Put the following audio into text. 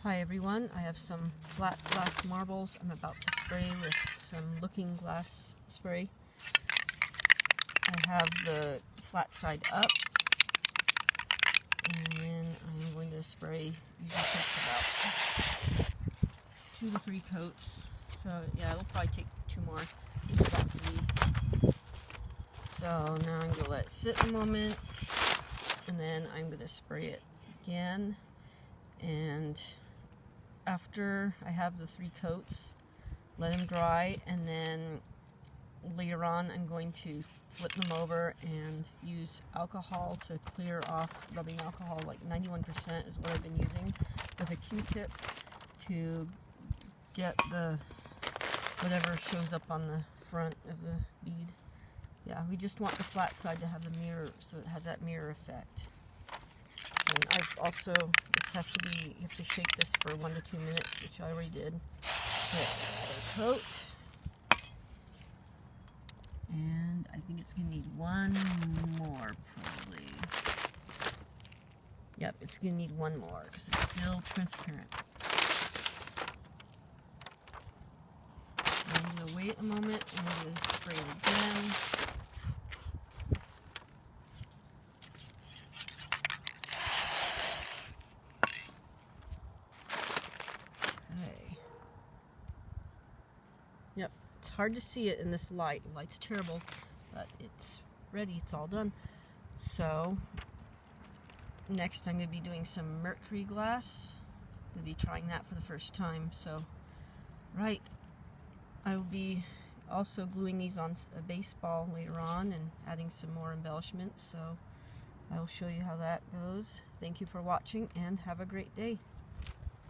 Hi everyone, I have some flat glass marbles I'm about to spray with some looking glass spray. I have the flat side up, and then I'm going to spray. Usually takes about 2 to 3 coats. So yeah, it'll probably take 2 more. This is about 3. So now I'm going to let it sit a moment, and then I'm going to spray it again. And after I have the 3 coats, let them dry, and then later on I'm going to flip them over and use alcohol to clear off, rubbing alcohol, like 91% is what I've been using, with a Q-tip to get the whatever shows up on the front of the bead. Yeah, we just want the flat side to have the mirror, so it has that mirror effect. And I've also, this has to be, you have to shake this for 1 to 2 minutes, which I already did. Okay, another coat. And I think it's going to need 1 more, probably. Yep, it's going to need 1 more, because it's still transparent. I'm going to wait a moment, and I'm going to spray it again. Yep, it's hard to see it in this light. The light's terrible, but it's ready. It's all done. So, next I'm going to be doing some mercury glass. I'm going to be trying that for the first time. So, right, I will be also gluing these on a baseball later on and adding some more embellishments. So, I will show you how that goes. Thank you for watching and have a great day.